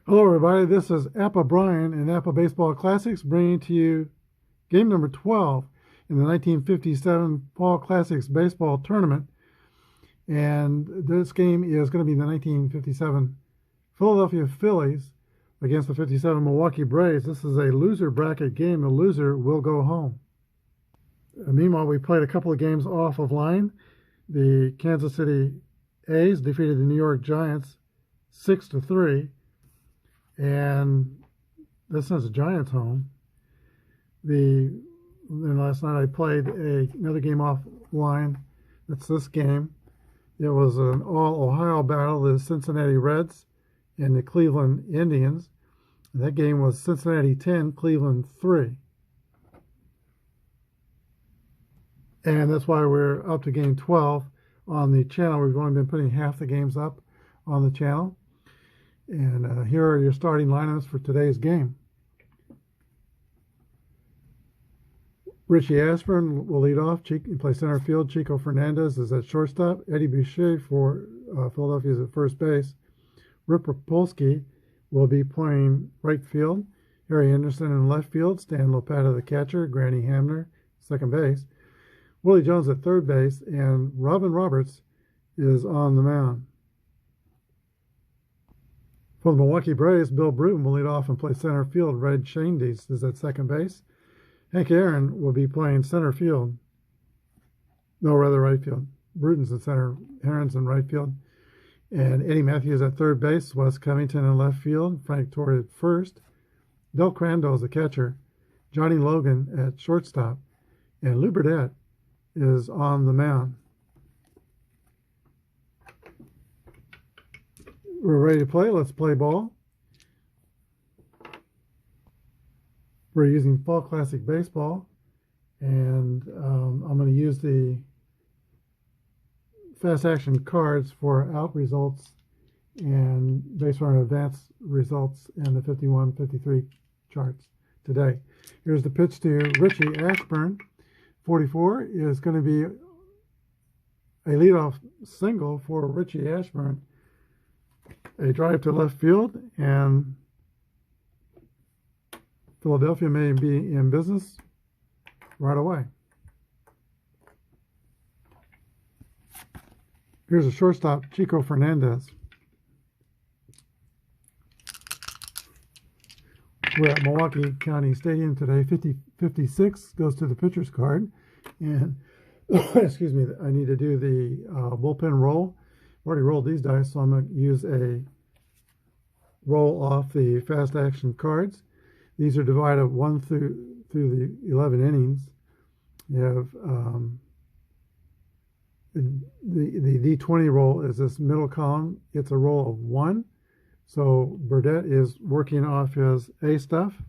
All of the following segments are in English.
Hello everybody, this is Apba Brian and Apba Baseball Classics bringing to you game number 12 in the 1957 Fall Classics Baseball Tournament. And this game is going to be the 1957 Philadelphia Phillies against the 57 Milwaukee Braves. This is a loser bracket game. The loser will go home. Meanwhile, we played a couple of games off of line. The Kansas City A's defeated the New York Giants 6-3. And this is a Giants home. And last night I played another game offline. That's this game. It was an all-Ohio battle, the Cincinnati Reds and the Cleveland Indians. And that game was Cincinnati 10, Cleveland 3. And that's why we're up to game 12 on the channel. We've only been putting half the games up on the channel. And here are your starting lineups for today's game. Richie Ashburn will lead off. He plays center field. Chico Fernandez is at shortstop. Eddie Boucher for Philadelphia is at first base. Rip Rapolsky will be playing right field. Harry Henderson in left field. Stan Lopata the catcher. Granny Hamner second base. Willie Jones at third base. And Robin Roberts is on the mound. For the Milwaukee Braves, Bill Bruton will lead off and play center field. Red Shandies is at second base. Hank Aaron will be playing center field. No, rather right field. Bruton's in center, Aaron's in right field. And Eddie Matthews at third base. Wes Covington in left field. Frank Torrey at first. Del Crandall is the catcher. Johnny Logan at shortstop. And Lou Burdette is on the mound. We're ready to play. Let's play ball. We're using Fall Classic Baseball, and I'm going to use the fast action cards for out results and based on advanced results in the 51-53 charts today. Here's the pitch to Richie Ashburn. 44 is going to be a leadoff single for Richie Ashburn. A drive to left field, and Philadelphia may be in business right away. Here's a shortstop, Chico Fernandez. We're at Milwaukee County Stadium today. 56 goes to the pitcher's card. And, excuse me, I need to do the bullpen roll. I've already rolled these dice, so I'm going to use a roll off the fast action cards. These are divided 1 through the 11 innings. You have the D20 roll is this middle column. It's a roll of 1. So Burdette is working off his A stuff.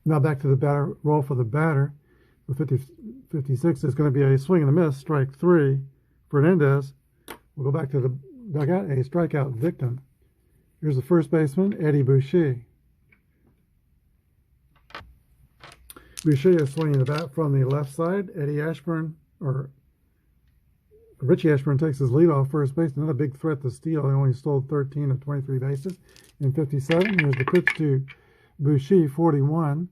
Now back to the batter roll for the batter. The 56 is going to be a swing and a miss, strike 3. Fernandez will go back to the dugout, a strikeout victim. Here's the first baseman, Eddie Boucher. Boucher is swinging the bat from the left side. Richie Ashburn takes his lead off first base. Not a big threat to steal. He only stole 13 of 23 bases. In 57, here's the pitch to Boucher. 41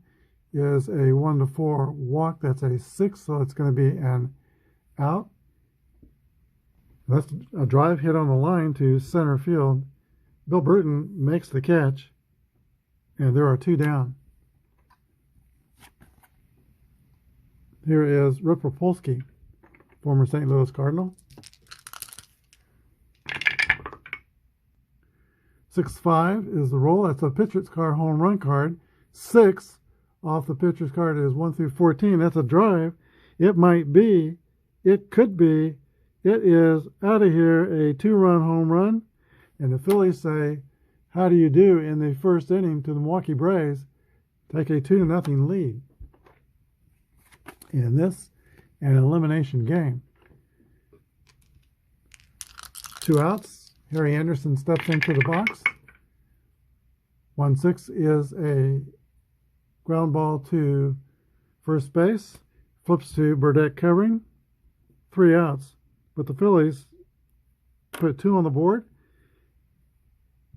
is a 1-4 walk. That's a 6, so it's going to be an out. That's a drive hit on the line to center field. Bill Bruton makes the catch, and there are 2 down. Here is Rip Rapolsky, former St. Louis Cardinal. 6-5 is the roll. That's a pitcher's card, home run card. 6 off the pitcher's card is 1 through 14. That's a drive. It might be, it could be, it is out of here, a 2-run home run. And the Phillies say, how do you do in the first inning to the Milwaukee Braves? Take a 2-0 lead. In this, an elimination game. 2 outs. Harry Anderson steps into the box. 1-6 is a ground ball to first base. Flips to Burdette covering. 3 outs. But the Phillies put 2 on the board.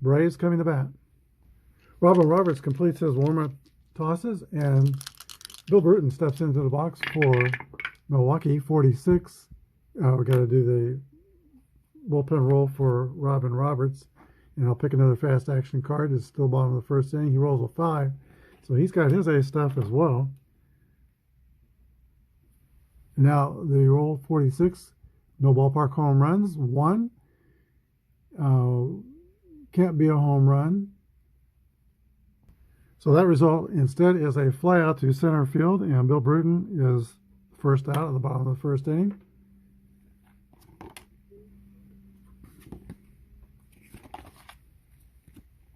Braves coming to bat. Robin Roberts completes his warm-up tosses, and Bill Bruton steps into the box for Milwaukee. 46. We got to do the bullpen roll for Robin Roberts, and I'll pick another fast action card. It's still bottom of the first inning. He rolls a 5, so he's got his ace stuff as well. Now the roll 46. No ballpark home runs. 1. Can't be a home run. So that result instead is a fly out to center field, and Bill Bruton is first out at the bottom of the first inning.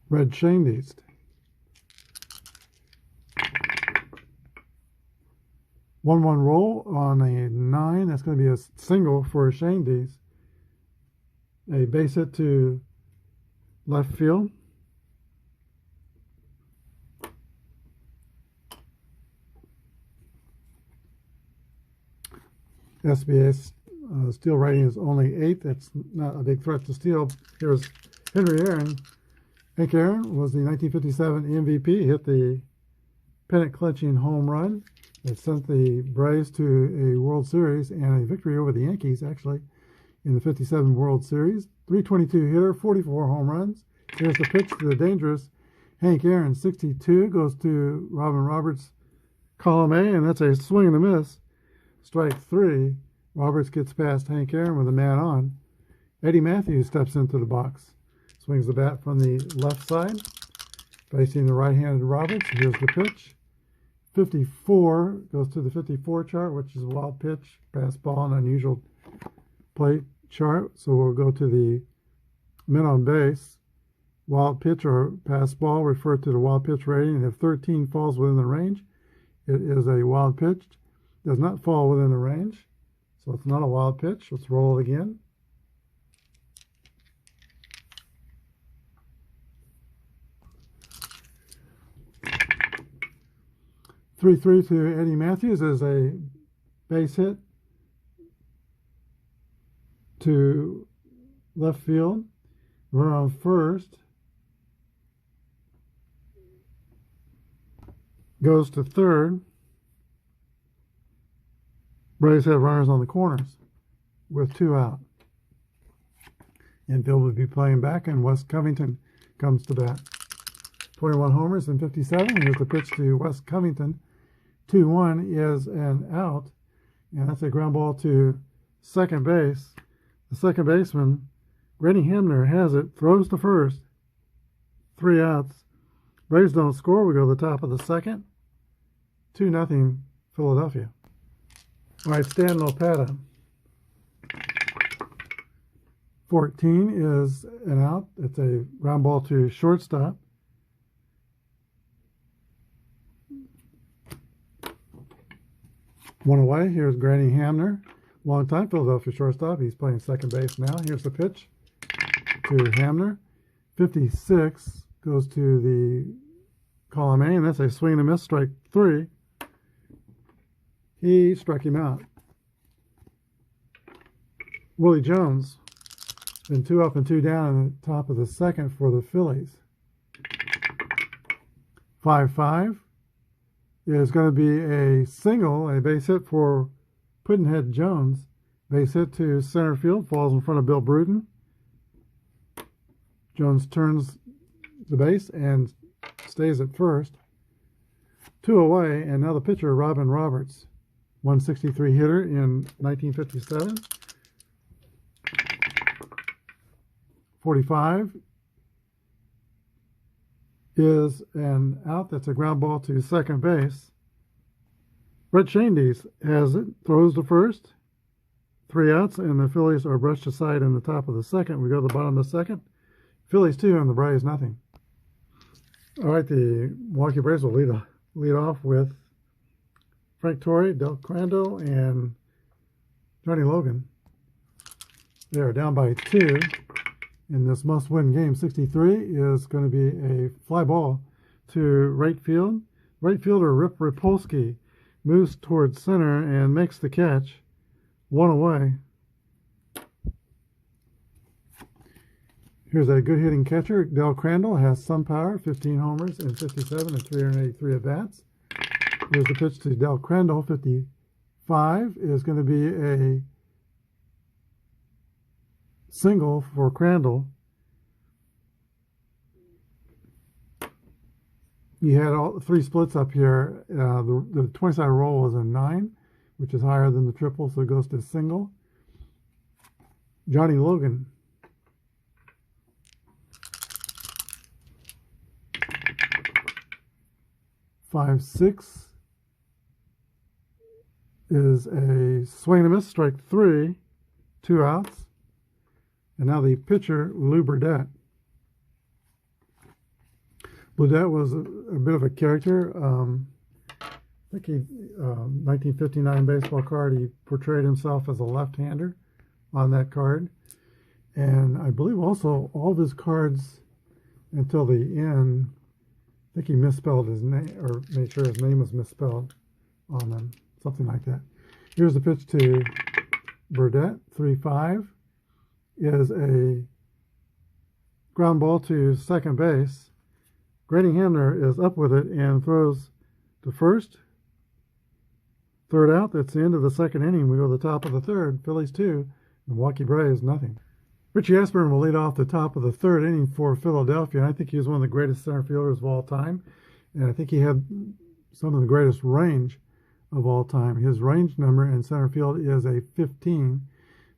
Red Shandies. One roll on a 9. That's going to be a single for Shandies. A base hit to left field. SBA's steal rating is only 8. That's not a big threat to steal. Here's Henry Aaron. Hank Aaron was the 1957 MVP. Hit the pennant-clinching home run that sent the Braves to a World Series and a victory over the Yankees, actually, in the 57 World Series. 322 hitter, 44 home runs. Here's the pitch to the dangerous Hank Aaron. 62 goes to Robin Roberts, column A, and that's a swing and a miss. Strike 3. Roberts gets past Hank Aaron with a man on. Eddie Matthews steps into the box. Swings the bat from the left side, facing the right-handed Roberts. Here's the pitch. 54 goes to the 54 chart, which is a wild pitch, pass ball, and unusual plate chart. So we'll go to the men on base. Wild pitch or pass ball refer to the wild pitch rating. And if 13 falls within the range, it is a wild pitch. Does not fall within the range, so it's not a wild pitch. Let's roll it again. Three to Eddie Matthews is a base hit to left field. We're on first. Goes to third. Braves have runners on the corners with 2 out. And Bill would be playing back, and Wes Covington comes to bat. 21 homers in 57. Here's the pitch to Wes Covington. 2-1 is an out, and that's a ground ball to second base. The second baseman, Grady Hamner, has it, throws to first. 3 outs. Braves don't score. We go to the top of the second. 2-0 Philadelphia. All right, Stan Lopata. 14 is an out. It's a ground ball to shortstop. One away. Here's Granny Hamner. Long-time Philadelphia shortstop. He's playing second base now. Here's the pitch to Hamner. 56 goes to the column A, and that's a swing and a miss, strike 3. He struck him out. Willie Jones, been 2 up and 2 down in the top of the second for the Phillies. 5-5 is going to be a single, a base hit for Puddinhead Jones. Base hit to center field, falls in front of Bill Bruton. Jones turns the base and stays at first. 2 away, and now the pitcher, Robin Roberts, 163 hitter in 1957. 45 is an out. That's a ground ball to second base. Brett Shandies has it, throws to first. 3 outs, and the Phillies are brushed aside in the top of the second. We go to the bottom of the second. Phillies 2 and the Braves nothing. All right, the Milwaukee Braves will lead off with Frank Torrey, Del Crandall, and Johnny Logan. They are down by 2 in this must-win game. 63 is going to be a fly ball to right field. Right fielder Rip Rapolsky moves towards center and makes the catch. 1 away. Here's a good hitting catcher. Del Crandall has some power, 15 homers in 57 and 383 at-bats. Here's the pitch to Del Crandall. 55 is going to be a single for Crandall. He had all 3 splits up here. The 20-side roll was a 9, which is higher than the triple, so it goes to single. Johnny Logan. Five, 6 is a swing and a miss, strike 3, 2 outs. And now the pitcher, Lou Burdett. Burdett was a bit of a character. I think 1959 baseball card, he portrayed himself as a left-hander on that card. And I believe also all of his cards until the end, I think he misspelled his name, or made sure his name was misspelled on them, something like that. Here's the pitch to Burdett. 3-5 is a ground ball to second base. Grady Hamner is up with it and throws to first. 3rd out. That's the end of the second inning. We go to the top of the 3rd. Phillies 2, Milwaukee Braves nothing. Richie Ashburn will lead off the top of the 3rd inning for Philadelphia, and I think he was one of the greatest center fielders of all time, and I think he had some of the greatest range of all time. His range number in center field is a 15,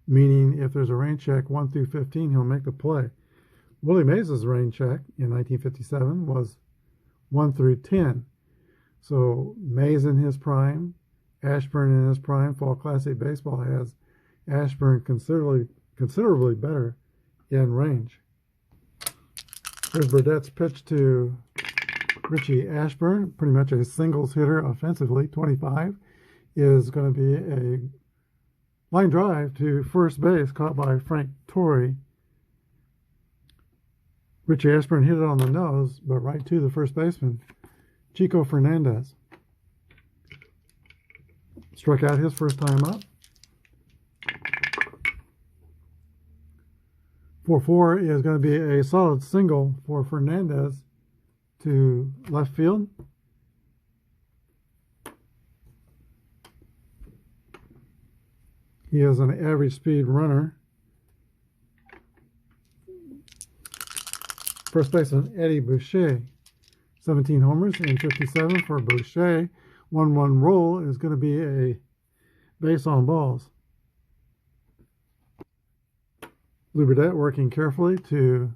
meaning if there's a range check 1 through 15, he'll make the play. Willie Mays' range check in 1957 was 1 through 10. So Mays in his prime, Ashburn in his prime. Fall Classic Baseball has Ashburn considerably better in range. Here's Burdett's pitch to Richie Ashburn, pretty much a singles hitter offensively. 25 is going to be a line drive to first base, caught by Frank Torrey. Richie Ashburn hit it on the nose, but right to the first baseman, Chico Fernandez. Struck out his first time up. 4-4 is going to be a solid single for Fernandez to left field. He is an average speed runner. First baseman Eddie Boucher, 17 homers in 57 for Boucher. 1-1 roll is going to be a base on balls. Lou Burdett working carefully to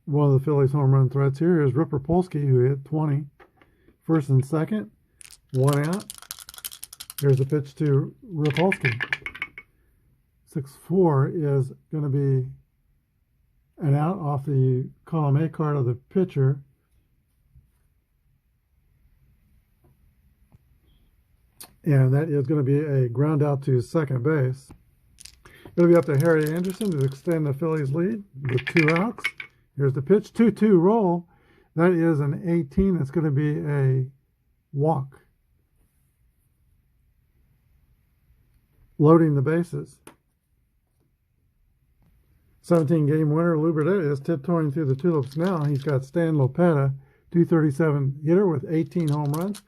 one of the Phillies home run threats here is Rip Rapolsky, who hit 20. First and second, 1 out. Here's the pitch to Rapolsky. 6-4 is going to be an out off the column A card of the pitcher. And that is going to be a ground out to second base. It'll be up to Harry Anderson to extend the Phillies lead with 2 outs. Here's the pitch, 2-2 roll. That is an 18. It's going to be a walk. Loading the bases. 17-game winner Lou Burdett is tiptoeing through the tulips now. He's got Stan Lopetta, 237 hitter with 18 home runs.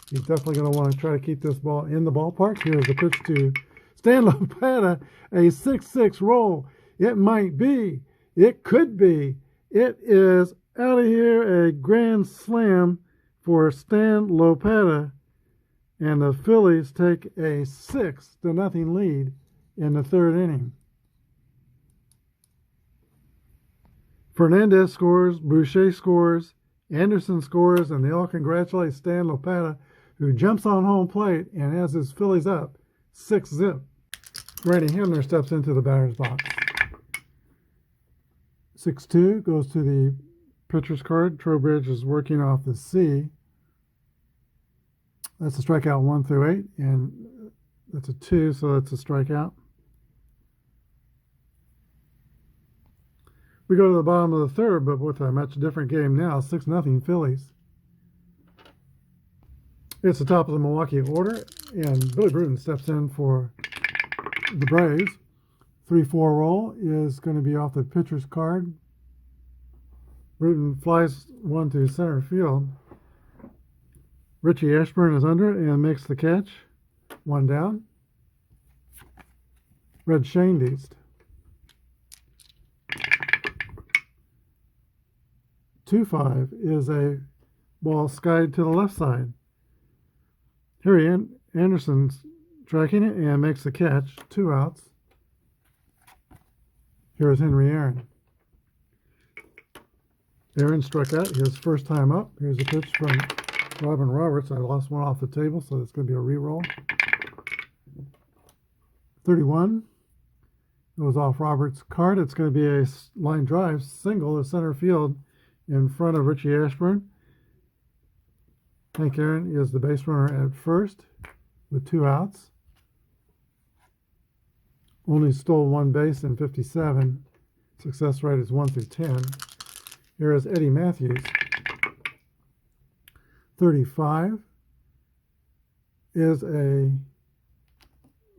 He's definitely going to want to try to keep this ball in the ballpark. Here's the pitch to Stan Lopata, a 6-6 roll. It might be. It could be. It is out of here, a grand slam for Stan Lopata. And the Phillies take a 6-0 lead in the third inning. Fernandez scores, Boucher scores, Anderson scores, and they all congratulate Stan Lopata, who jumps on home plate and has his Phillies up 6-0. Randy Hamner steps into the batter's box. 6-2 goes to the pitcher's card. Trowbridge is working off the C. That's a strikeout 1 through 8, and that's a 2, so that's a strikeout. We go to the bottom of the third, but with a much different game now, 6-0 Phillies. It's the top of the Milwaukee order, and Billy Bruton steps in for the Braves. 3-4 roll is going to be off the pitcher's card. Bruton flies one to center field. Richie Ashburn is under and makes the catch. 1 down. Red Schoendienst. 2-5 is a ball skied to the left side. Harry Anderson's tracking it and makes the catch. 2 outs. Here's Henry Aaron. Aaron struck out his first time up. Here's a pitch from Robin Roberts. I lost one off the table, so it's going to be a re-roll. 31 goes off Roberts' card. It's going to be a line drive single to center field in front of Richie Ashburn. Hank Aaron is the base runner at first with 2 outs. Only stole 1 base in 57. Success rate is 1 through 10. Here is Eddie Matthews. 35 is a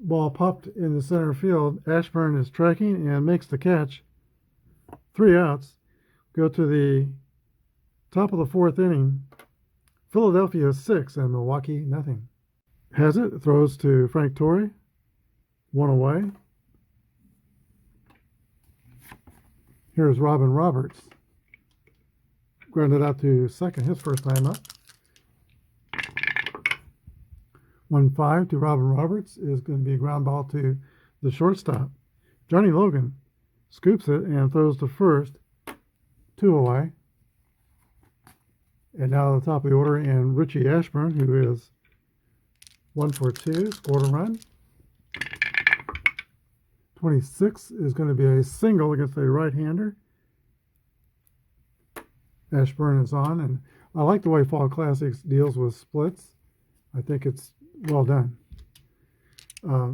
ball popped in the center field. Ashburn is tracking and makes the catch. 3 outs. Go to the top of the 4th inning. Philadelphia 6 and Milwaukee nothing. Has it, throws to Frank Torrey. 1 away. Here's Robin Roberts. Grounded out to second, his first time up. 1-5 to Robin Roberts is going to be a ground ball to the shortstop. Johnny Logan scoops it and throws to first. 2 away. And now at the top of the order, and Richie Ashburn, who is 1 for 2, scored a run. 26 is going to be a single against a right-hander. Ashburn is on, and I like the way Fall Classics deals with splits. I think it's well done. I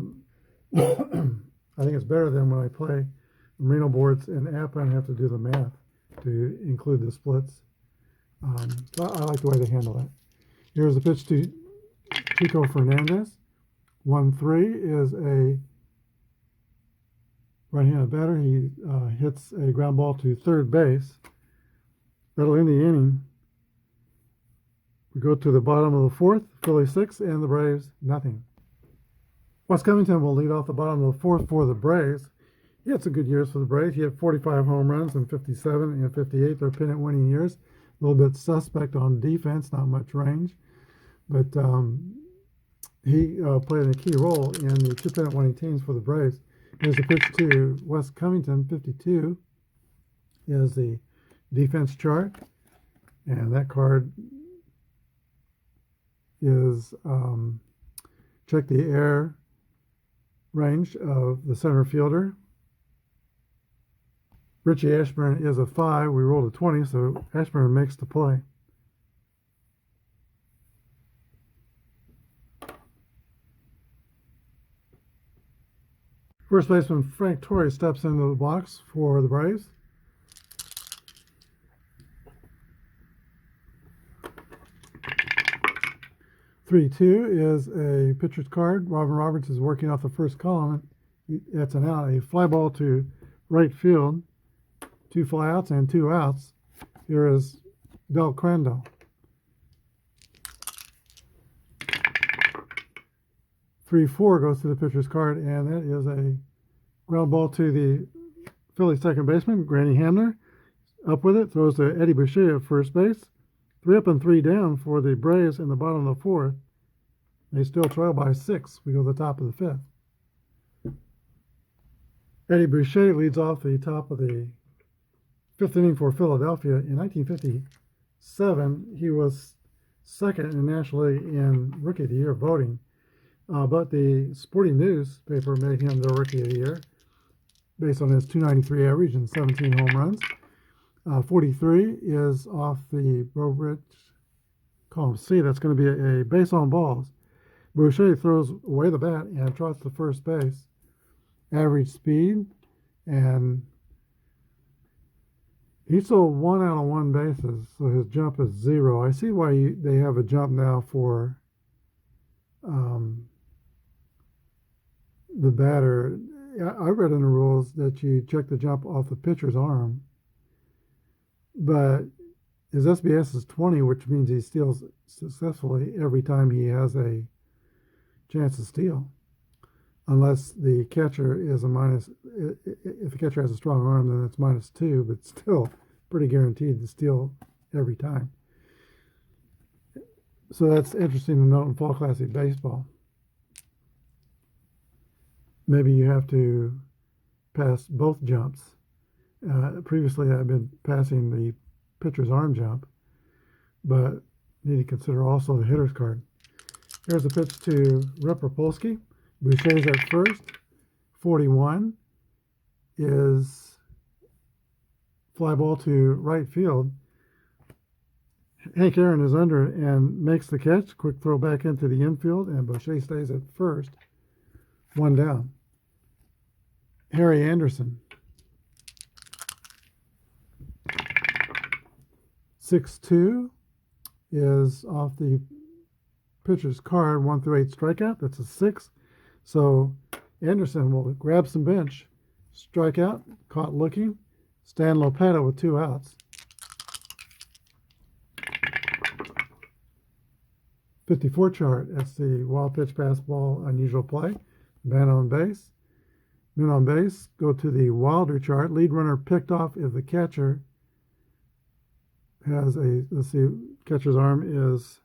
think it's better than when I play Merino boards and Apba and have to do the math to include the splits. So I like the way they handle that. Here's the pitch to Chico Fernandez. 1-3 is a right-handed batter. He hits a ground ball to third base. That'll end the inning. We go to the bottom of the 4th, Philly 6 and the Braves nothing. Wes Covington will lead off the bottom of the 4th for the Braves. He had some good years for the Braves. He had 45 home runs in 57 and 58. They're pennant-winning years. A little bit suspect on defense, not much range. But he played a key role in the 2 pennant-winning teams for the Braves. Here's a pitch to Wes Covington. 52 is the defense chart. And that card is check the air range of the center fielder. Richie Ashburn is a 5. We rolled a 20, so Ashburn makes the play. First baseman Frank Torrey steps into the box for the Braves. Three-two is a pitcher's card. Robin Roberts is working off the first column. That's an out. A fly ball to right field. 2 flyouts and 2 outs. Here is Del Crandall. 3-4 goes to the pitcher's card, and that is a ground ball to the Phillies second baseman, Granny Hamner. Up with it, throws to Eddie Boucher at first base. 3 up and 3 down for the Braves in the bottom of the fourth. They still trail by 6. We go to the top of the fifth. Eddie Boucher leads off the top of the fifth inning for Philadelphia. In 1957, he was second in the National League in Rookie of the Year voting. But the Sporting newspaper made him the Rookie of the Year based on his .293 average and 17 home runs. 43 is off the Bobridge column C. That's going to be a base on balls. Boucher throws away the bat and trots to first base. Average speed, and he stole 1 out of 1 bases, so his jump is 0. I see why they have a jump now for the batter. I read in the rules that you check the jump off the pitcher's arm, but his SBS is 20, which means he steals successfully every time he has a chance to steal, unless the catcher is a minus. If the catcher has a strong arm, then it's -2, but still pretty guaranteed to steal every time. So that's interesting to note in Fall Classic Baseball. Maybe you have to pass both jumps. Previously, I've been passing the pitcher's arm jump, but need to consider also the hitter's card. Here's a pitch to Rip Rapolsky. Boucher's at first. 41 is fly ball to right field. Hank Aaron is under and makes the catch. Quick throw back into the infield, and Boucher stays at first. 1 down. Harry Anderson. 6-2 is off the pitcher's card. 1 through 8 strikeout. That's a 6. So Anderson will grab some bench. Strikeout. Caught looking. Stan Lopetta with 2 outs. 54 chart. That's the wild pitch, pass ball, unusual play. Man on base. Men on base. Go to the Wilder chart. Lead runner picked off if the catcher has a, let's see, catcher's arm is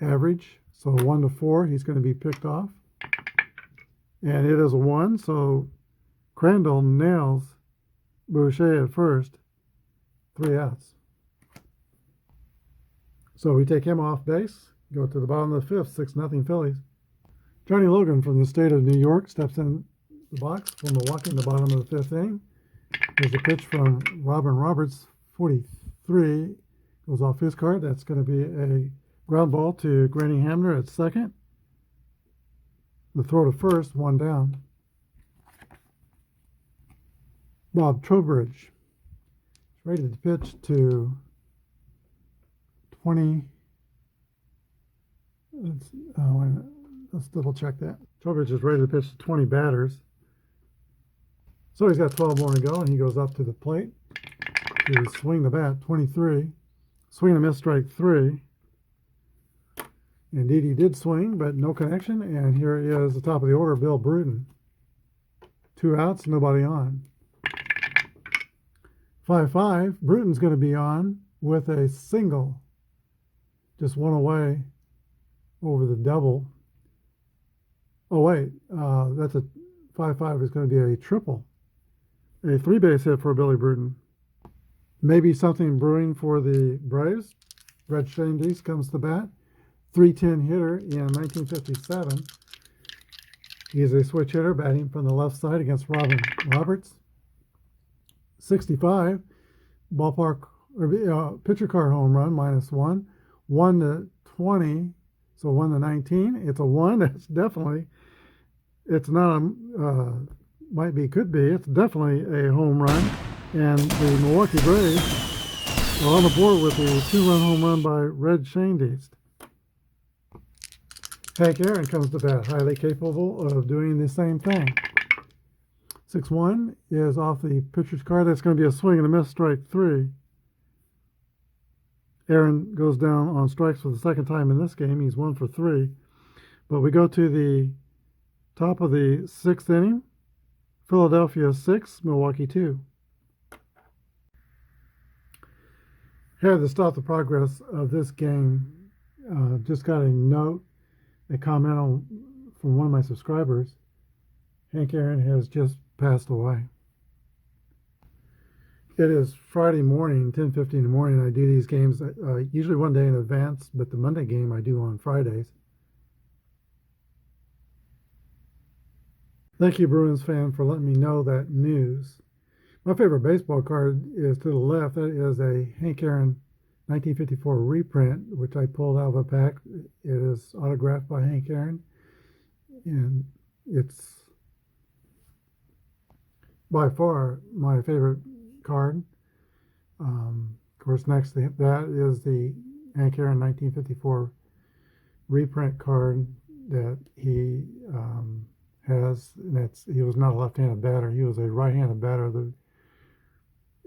average. So 1 to 4, he's going to be picked off. And it is a 1. So Crandall nails Boucher at first. 3 outs. So we take him off base. Go to the bottom of the fifth, 6-0 Phillies. Johnny Logan from the state of New York steps in the box from Milwaukee in the bottom of the fifth inning. There's a pitch from Robin Roberts, 43, goes off his card. That's going to be a ground ball to Granny Hamner at second. The throw to first, 1 down. Bob Trowbridge is ready to pitch to 20. Let's double check that. Trowbridge is ready to pitch to 20 batters. So he's got 12 more to go, and he goes up to the plate to swing the bat. 23. Swing and a miss, strike 3. Indeed, he did swing, but no connection. And here is the top of the order, Bill Bruton. 2 outs, nobody on. 5-5. Bruton's going to be on with a single. Just 1 away over the double. Oh, wait. That's a 5-5 is going to be a triple. A 3-base hit for Billy Bruton. Maybe something brewing for the Braves. Red Shandies comes to bat. 310 hitter in 1957. He's a switch hitter batting from the left side against Robin Roberts. 65. Ballpark or pitcher card home run, -1. 1 to 20. So 1 to 19. It's a 1. That's definitely, it's not a, might be, could be. It's definitely a home run. And the Milwaukee Braves are on the board with a 2-run home run by Red Shandies. Hank Aaron comes to bat, highly capable of doing the same thing. 6-1 is off the pitcher's card. That's going to be a swing and a miss, strike 3. Aaron goes down on strikes for the second time in this game. He's 1 for 3. But we go to the Top of the sixth inning, Philadelphia 6, Milwaukee 2. Here to stop the progress of this game, just got a comment from one of my subscribers. Hank Aaron has just passed away. It is Friday morning, 10:50 in the morning. I do these games usually one day in advance, but the Monday game I do on Fridays. Thank you, Bruins fan, for letting me know that news. My favorite baseball card is to the left. That is a Hank Aaron 1954 reprint, which I pulled out of a pack. It is autographed by Hank Aaron, and it's by far my favorite card. Of course, next to that is the Hank Aaron 1954 reprint card that he has. And he was not a left-handed batter; he was a right-handed batter.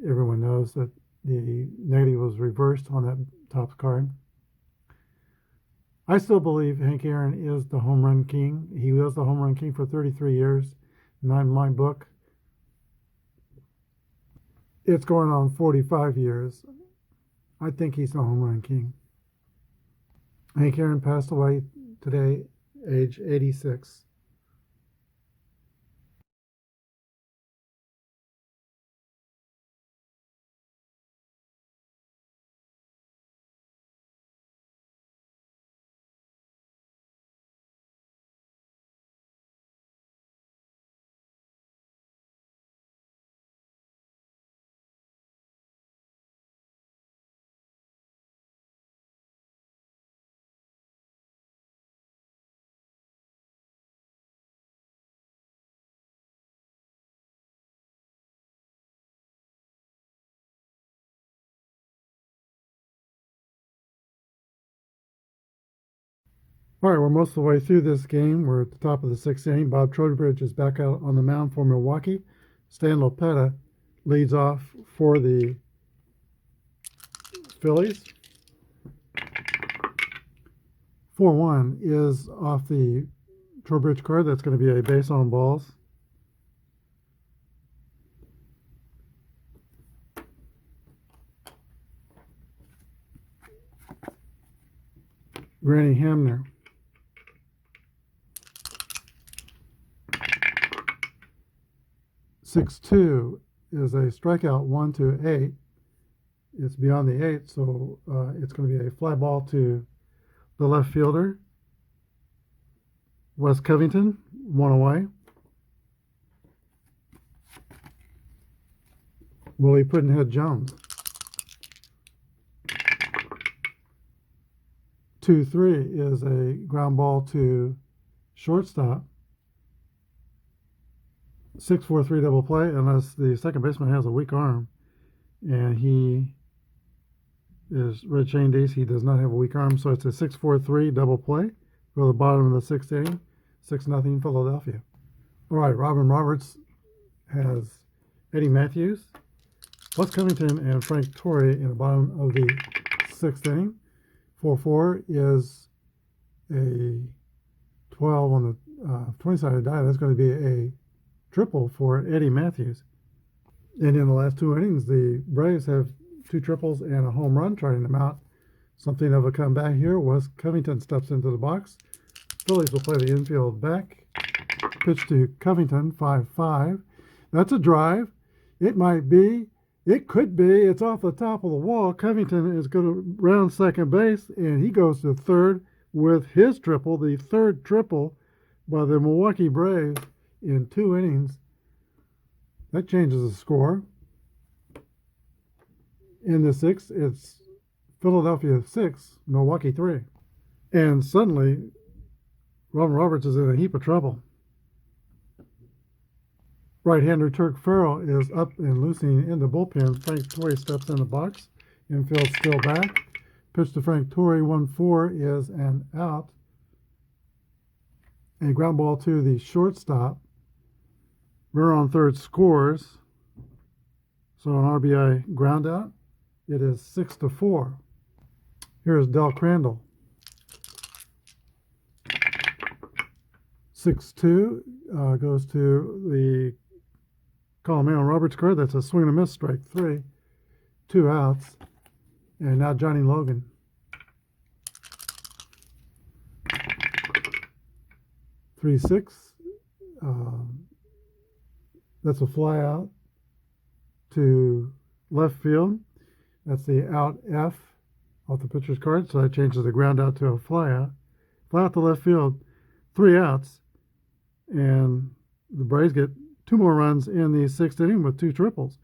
Everyone knows that the negative was reversed on that top card. I still believe Hank Aaron is the home run king. He was the home run king for 33 years. Not in my book. It's going on 45 years. I think he's the home run king. Hank Aaron passed away today, age 86. All right, we're most of the way through this game. We're at the top of the sixth inning. Bob Trowbridge is back out on the mound for Milwaukee. Stan Lopetta leads off for the Phillies. 4-1 is off the Trowbridge card. That's going to be a base on balls. Granny Hamner. 6-2 is a strikeout 1-8. It's beyond the 8, so it's going to be a fly ball to the left fielder. Wes Covington, one away. Willie Puddinhead Jones. 2-3 is a ground ball to shortstop. 6-4-3 double play, unless the second baseman has a weak arm, and he is Red Shane Dees. He does not have a weak arm, so it's a 6-4-3 double play for the bottom of the sixth inning. 6-0 Philadelphia. All right, Robin Roberts has Eddie Matthews, Wes Covington, and Frank Torrey in the bottom of the sixth inning. 4-4 is a 12 on the 20-sided die. That's going to be a triple for Eddie Matthews. And in the last two innings, the Braves have two triples and a home run trotting them out. Something of a comeback here. Wes Covington steps into the box. Phillies will play the infield back. Pitch to Covington, 5-5. That's a drive. It might be. It could be. It's off the top of the wall. Covington is going to round second base, and he goes to third with his triple, the third triple by the Milwaukee Braves in 2 innings. That changes the score. In the sixth, it's Philadelphia 6, Milwaukee 3. And suddenly, Robin Roberts is in a heap of trouble. Right-hander Turk Farrell is up and loosening in the bullpen. Frank Torrey steps in the box. Infield still back. Pitch to Frank Torrey, 1-4 is an out. A ground ball to the shortstop. Runner on third scores. So an RBI ground out. It is 6-4. Here's Del Crandall. 6-2 goes to the Colomano Roberts card. That's a swing and a miss, strike 3. 2 outs. And now Johnny Logan. 3-6. That's a fly out to left field. That's the out F off the pitcher's card. So that changes the ground out to a fly out. Fly out to left field. 3 outs. And the Braves get 2 more runs in the 6th inning with 2 triples.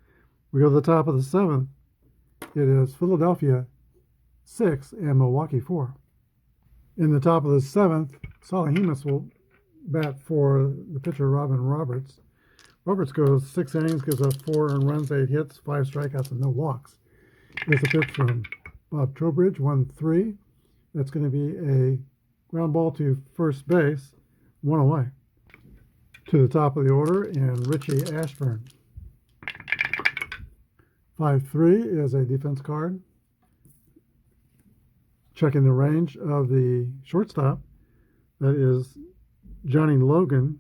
We go to the top of the 7th. It is Philadelphia 6 and Milwaukee 4. In the top of the 7th, Salahimas will bat for the pitcher Robin Roberts. Roberts goes 6 innings, gives up 4 earned runs, 8 hits, 5 strikeouts, and no walks. Here's a pitch from Bob Trowbridge, 1-3. That's going to be a ground ball to first base, 1 away. To the top of the order, and Richie Ashburn. 5-3 is a defense card. Checking the range of the shortstop. That is Johnny Logan.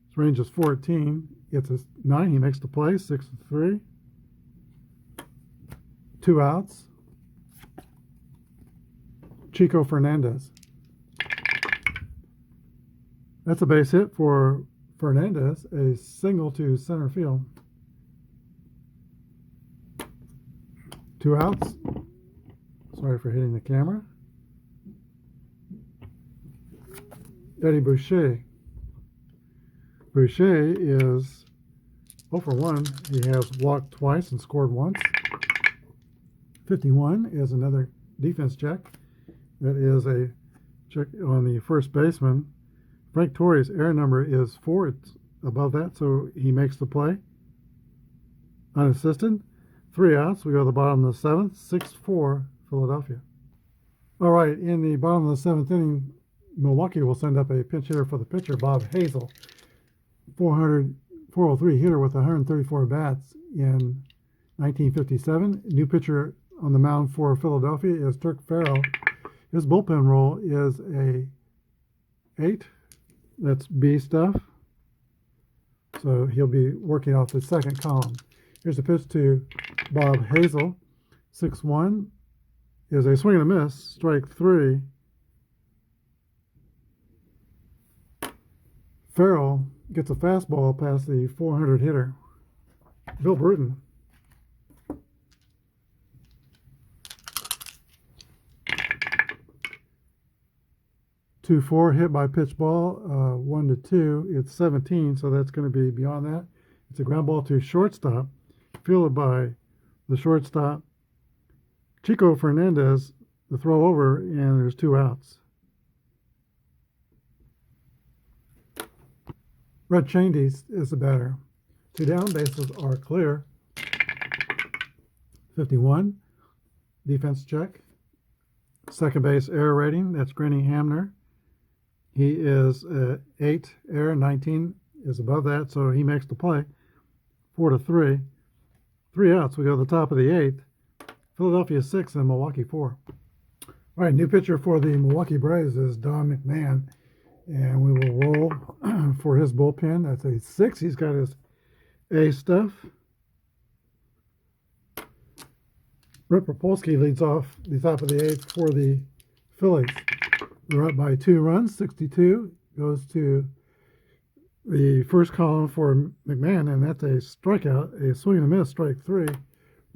His range is 14. Gets a 9. He makes the play. 6-3. 2 outs. Chico Fernandez. That's a base hit for Fernandez. A single to center field. 2 outs. Sorry for hitting the camera. Eddie Boucher. Boucher is 0 for 1. He has walked twice and scored once. 51 is another defense check. That is a check on the first baseman. Frank Torres' error number is 4. It's above that, so he makes the play. Unassisted. 3 outs. We go to the bottom of the 7th. 6-4 Philadelphia. All right, in the bottom of the 7th inning, Milwaukee will send up a pinch hitter for the pitcher, Bob Hazel. 403 hitter with 134 bats in 1957. New pitcher on the mound for Philadelphia is Turk Farrell. His bullpen role is a 8. That's B stuff. So he'll be working off the second column. Here's a pitch to Bob Hazel. 6-1 is a swing and a miss, strike 3. Farrell gets a fastball past the 400 hitter, Bill Bruton. Two 4 hit by pitch ball, 1-2. It's 17, so that's going to be beyond that. It's a ground ball to shortstop, fielded by the shortstop Chico Fernandez. The throw over, and there's 2 outs. Red Chandy is the batter. 2 down, bases are clear. 51, defense check. Second base error rating, that's Granny Hamner. He is 8 error, 19 is above that, so he makes the play. 4-3. 3 outs. We go to the top of the 8th. Philadelphia 6 and Milwaukee 4. All right, new pitcher for the Milwaukee Braves is Don McMahon, and we will roll for his bullpen. That's a 6. He's got his A stuff. Rip Rapolsky leads off the top of the 8th for the Phillies. They're up by 2 runs. 62 goes to the first column for McMahon, and that's a strikeout, a swing and a miss, strike 3.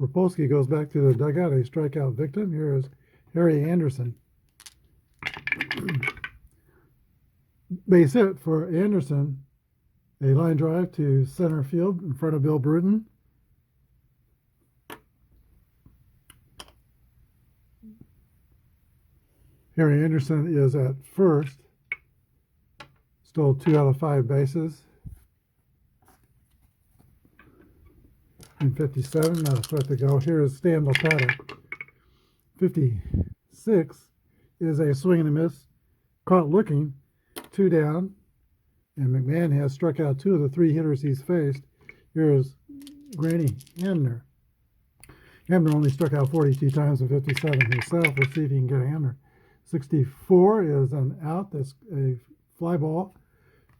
Rapolsky goes back to the dugout, a strikeout victim. Here is Harry Anderson. Base hit for Anderson, a line drive to center field in front of Bill Bruton. Harry Anderson is at first, stole 2 out of 5 bases. In 57, now start to go. Here is Stan Lopata. 56 is a swing and a miss, caught looking, 2 down, and McMahon has struck out 2 of the 3 hitters he's faced. Here is Granny Hamner. Hamner only struck out 42 times in 57 himself. Let's see if he can get a Hamner. 64 is an out. That's a fly ball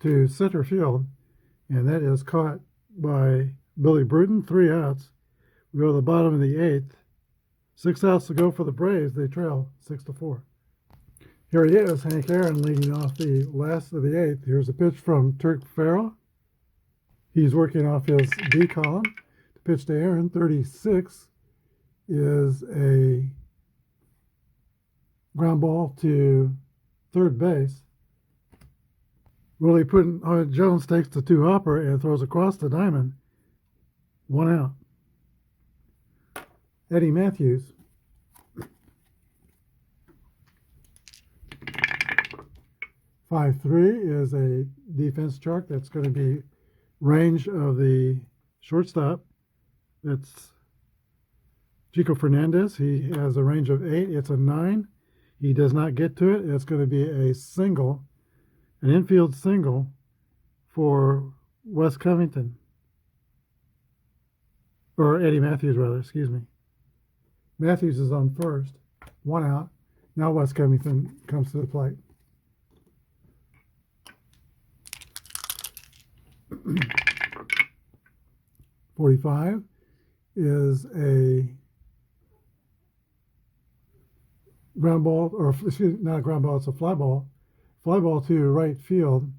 to center field, and that is caught by Billy Bruton. 3 outs. We go to the bottom of the 8th. 6 outs to go for the Braves. They trail 6-4. Here he is, Hank Aaron, leading off the last of the 8th. Here's a pitch from Turk Farrell. He's working off his D column. The pitch to Aaron, 36, is a ground ball to third base. Willie Jones takes the 2-hopper and throws across the diamond. 1 out. Eddie Matthews. "5-3" is a defense chart that's going to be range of the shortstop. That's Chico Fernandez. He has a range of 8. It's a 9. He does not get to it. It's going to be a single, an infield single for Wes Covington. Or Eddie Matthews, rather, excuse me. Matthews is on first. 1 out. Now Wes Covington comes to the plate. "45" is a ground ball, or excuse me, not a ground ball, it's a fly ball. Fly ball to right field.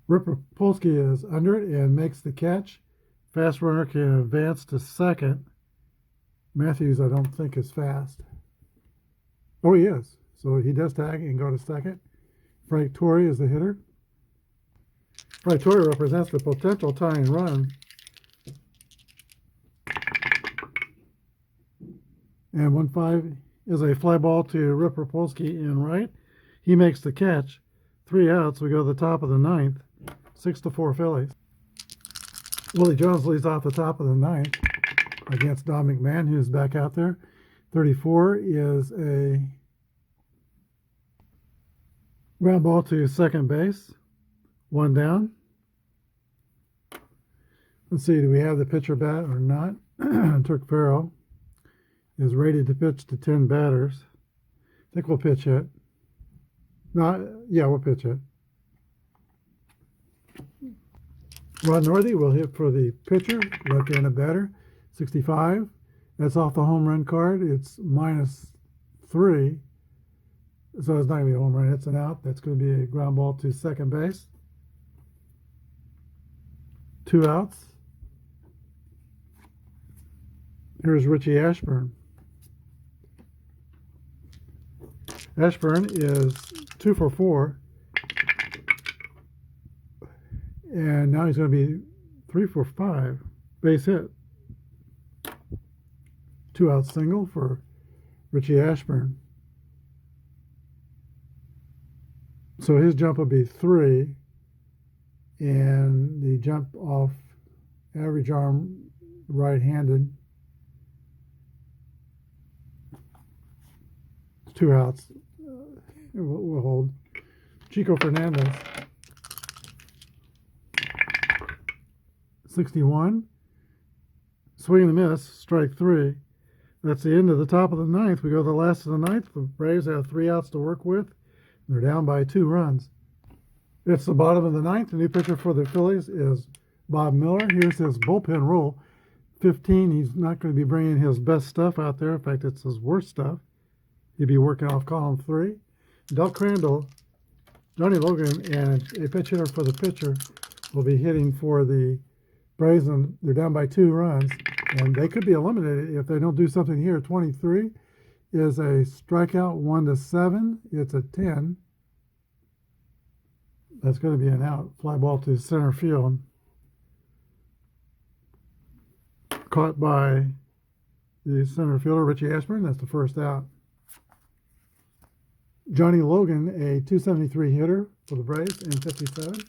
Rip Polsky is under it and makes the catch. Fast runner can advance to second. Matthews, I don't think, is fast. Oh, he is. So he does tag and go to second. Frank Torrey is the hitter. Frank Torrey represents the potential tying run. And 1-5 is a fly ball to Rip Polsky in right. He makes the catch. 3 outs. We go to the top of the 9th. 6-4 Phillies. Willie Jones leads off the top of the 9th against Don McMahon, who's back out there. 34 is a ground ball to second base. 1 down. Let's see, do we have the pitcher bat or not? Turk Farrell is rated to pitch to 10 batters. I think we'll pitch hit. We'll pitch hit. Rod Northey will hit for the pitcher, left-handed batter. 65. That's off the home run card. It's -3. So it's not going to be a home run. It's an out. That's going to be a ground ball to second base. 2 outs. Here's Richie Ashburn. Ashburn is 2 for 4. And now he's going to be 3 for 5. Base hit. 2 out single for Richie Ashburn. So his jump will be 3. And the jump off average arm right-handed. 2 outs. We'll hold. Chico Fernandez. 61. Swing and a miss. Strike 3. That's the end of the top of the 9th. We go to the last of the 9th. The Braves have 3 outs to work with. They're down by 2 runs. It's the bottom of the 9th. The new pitcher for the Phillies is Bob Miller. Here's his bullpen roll. 15. He's not going to be bringing his best stuff out there. In fact, it's his worst stuff. He'll be working off column 3. Del Crandall, Johnny Logan, and a pitch hitter for the pitcher will be hitting for the Braves, and they're down by 2 runs, and they could be eliminated if they don't do something here. 23 is a strikeout, 1-7. It's a 10. That's going to be an out. Fly ball to center field. Caught by the center fielder, Richie Ashburn. That's the first out. Johnny Logan, a 273 hitter for the Braves in 57.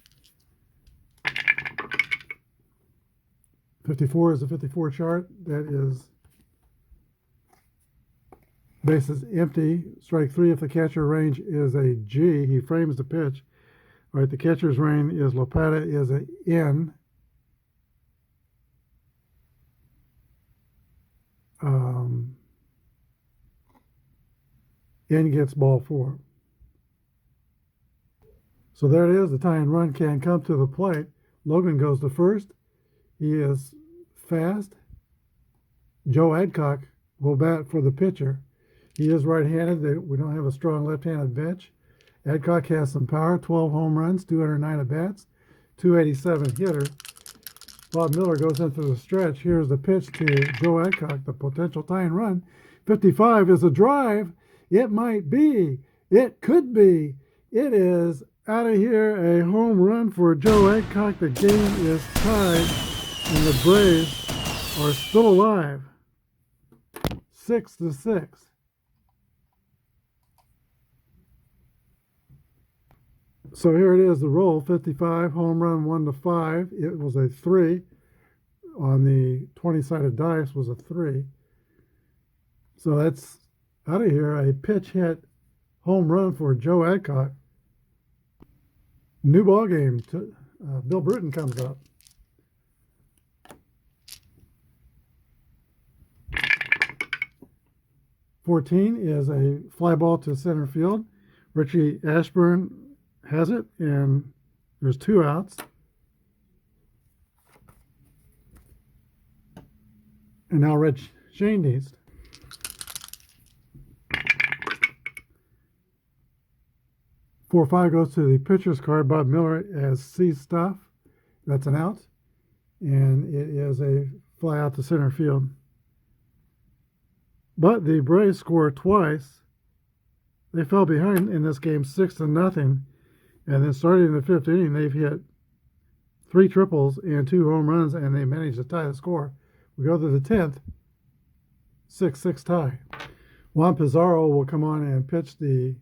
54 is a 54 chart. That is bases empty. Strike 3 if the catcher range is a G. He frames the pitch. All right, the catcher's range is Lopata is a N. N gets ball 4. So there it is. The tying run can come to the plate. Logan goes to first. He is fast. Joe Adcock will bat for the pitcher. He is right-handed. We don't have a strong left-handed bench. Adcock has some power, 12 home runs, 209 at-bats, 287 hitter. Bob Miller goes into the stretch. Here's the pitch to Joe Adcock, the potential tying run. 55 is a drive. It might be. It could be. It is out of here, a home run for Joe Adcock. The game is tied, and the Braves are still alive. 6-6. So here it is, the roll, 55, home run 1-5. It was a 3. On the 20-sided dice was a 3. So that's out of here, a pitch hit home run for Joe Adcock. New ball game. Bill Bruton comes up. "14 is a fly ball to center field. Richie Ashburn has it, and there's 2 outs. And now Red Shane needs. "4-5 goes to the pitcher's card. Bob Miller has C stuff. That's an out. And it is a fly out to center field. But the Braves score twice. They fell behind in this game 6-0. And then starting in the 5th inning, they've hit 3 triples and 2 home runs, and they managed to tie the score. We go to the 10th, 6-6 tie. Juan Pizarro will come on and pitch the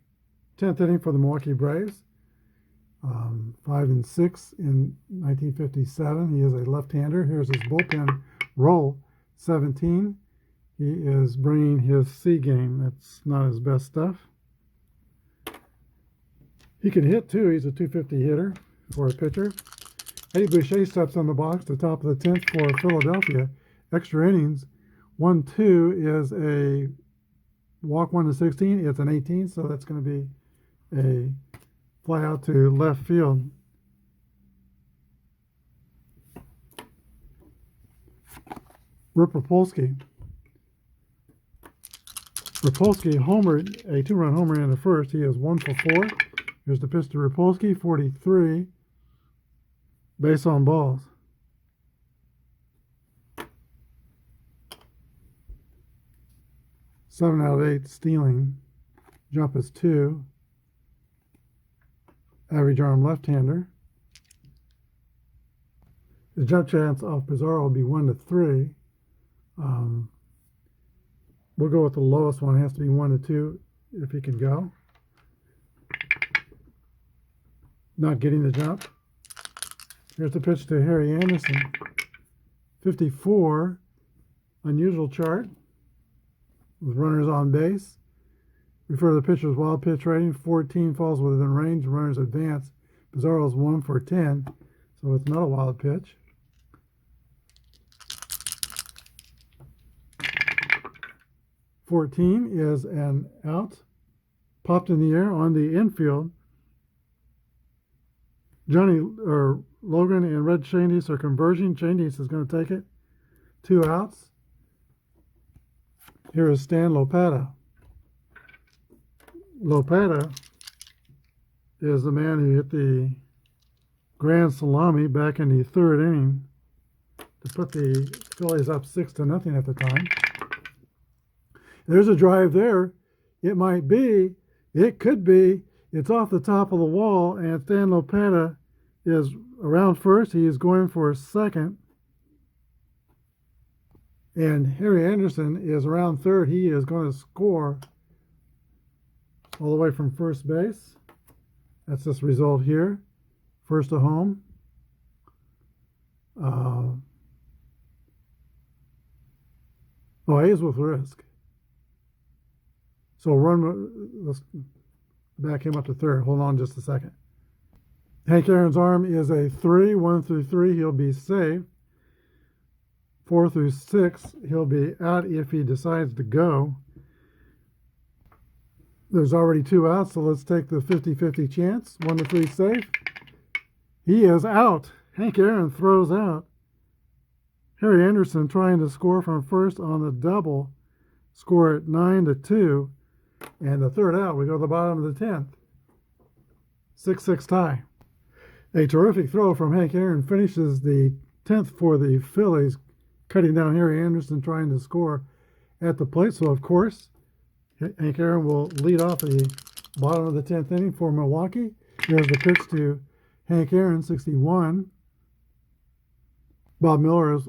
10th inning for the Milwaukee Braves. 5-6 in 1957. He is a left-hander. Here's his bullpen roll, 17. He is bringing his C game. That's not his best stuff. He can hit, too. He's a .250 hitter for a pitcher. Eddie Boucher steps on the box, the top of the 10th for Philadelphia. Extra innings. 1-2 is a walk 1-16. It's an 18, so that's going to be a fly out to left field. Rip Rapolsky homered, a 2-run homer in the first. He is 1 for 4. Here's the pitch to Rapolsky, 43. Base on balls. Seven out of 8 stealing. Jump is 2. Average arm left-hander. The jump chance off Pizarro will be 1-3. We'll go with the lowest one. It has to be 1-2 if he can go. Not getting the jump. Here's the pitch to Harry Anderson. 54. Unusual chart with runners on base. Refer to the pitcher's wild pitch rating. 14 falls within range. Runners advance. Pizarro's 1 for 10, so it's not a wild pitch. "14 is an out. Popped in the air on the infield. Logan and Red Shandies are converging. Shandies is going to take it. 2 outs. Here is Stan Lopata. Lopata is the man who hit the grand salami back in the 3rd inning to put the Phillies up 6-0 at the time. There's a drive there. It might be. It could be. It's off the top of the wall, and Stan Lopata is around first. He is going for second. And Harry Anderson is around third. He is going to score all the way from first base. That's this result here. First to home. He is with risk. So let's back him up to third. Hold on just a second. Hank Aaron's arm is a 3. 1 through 3, he'll be safe. 4 through 6, he'll be out if he decides to go. There's already 2 outs, so let's take the 50-50 chance. 1-3 safe. He is out. Hank Aaron throws out. Harry Anderson trying to score from first on the double. Score at 9-2. And the third out, we go to the bottom of the 10th. 6-6 tie. A terrific throw from Hank Aaron finishes the 10th for the Phillies, cutting down Harry Anderson trying to score at the plate. So, of course, Hank Aaron will lead off the bottom of the 10th inning for Milwaukee. Here's the pitch to Hank Aaron, 61. Bob Miller is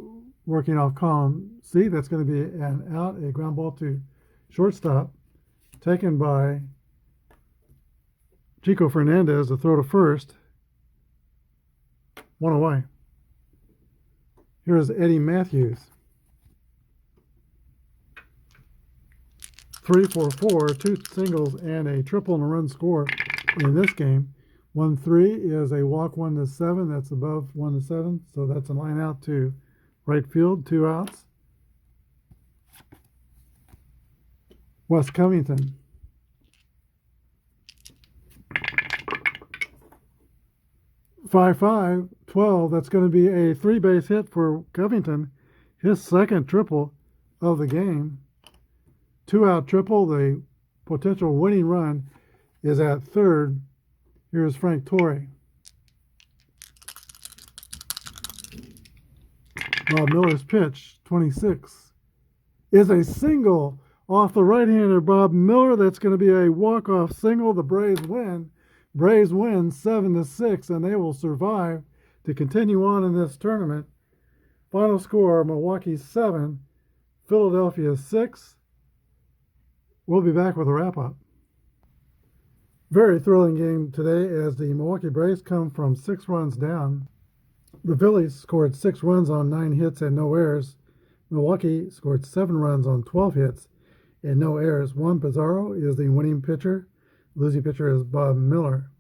working off column C. That's going to be an out, a ground ball to shortstop, taken by Chico Fernandez, the throw to first. 1 away. Here's Eddie Matthews. 3 for 4, 2 singles and a triple and a run score in this game. 1-3 is a walk 1-7. That's above 1-7, so that's a line out to right field. 2 outs. Wes Covington. 5-5, 12. That's going to be a 3-base hit for Covington. His second triple of the game. 2-out triple. The potential winning run is at third. Here's Frank Torrey. Bob Miller's pitch, 26, is a single off the right-hander Bob Miller. That's going to be a walk-off single. The Braves win. Braves win 7-6, and they will survive to continue on in this tournament. Final score, Milwaukee 7, Philadelphia 6. We'll be back with a wrap-up. Very thrilling game today as the Milwaukee Braves come from 6 runs down. The Phillies scored 6 runs on 9 hits and no errors. Milwaukee scored 7 runs on 12 hits and no errors. Juan Pizarro is the winning pitcher. Losing pitcher is Bob Miller.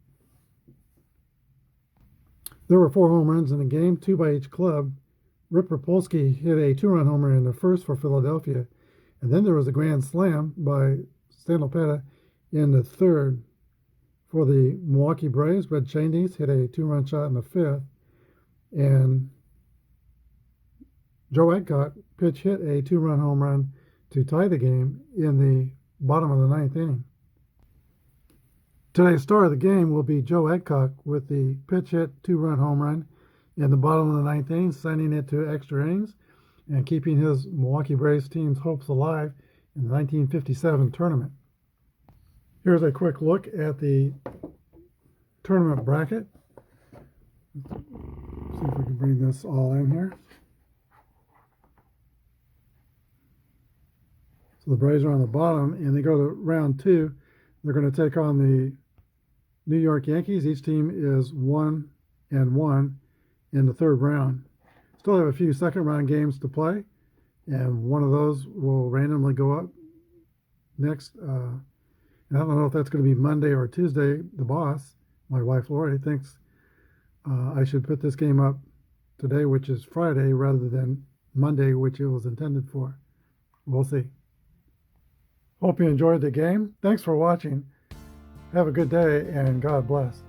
There were 4 home runs in the game, 2 by each club. Rip Rapolsky hit a 2-run homer in the first for Philadelphia. And then there was a grand slam by Stan Lopeta in the third. For the Milwaukee Braves, Red Cheney hit a 2-run shot in the 5th. And Joe Adcock pitch hit a 2-run home run to tie the game in the bottom of the 9th inning. Today's star of the game will be Joe Adcock with the pitch hit 2-run home run in the bottom of the 9th inning, sending it to extra innings and keeping his Milwaukee Braves team's hopes alive in the 1957 tournament. Here's a quick look at the tournament bracket. Let's see if we can bring this all in here. So the Braves are on the bottom, and they go to round 2. They're going to take on the New York Yankees. Each team is 1-1 in the third round. Still have a few second-round games to play, and one of those will randomly go up next. And I don't know if that's going to be Monday or Tuesday. The boss, my wife Lori, thinks I should put this game up today, which is Friday, rather than Monday, which it was intended for. We'll see. Hope you enjoyed the game. Thanks for watching. Have a good day, and God bless.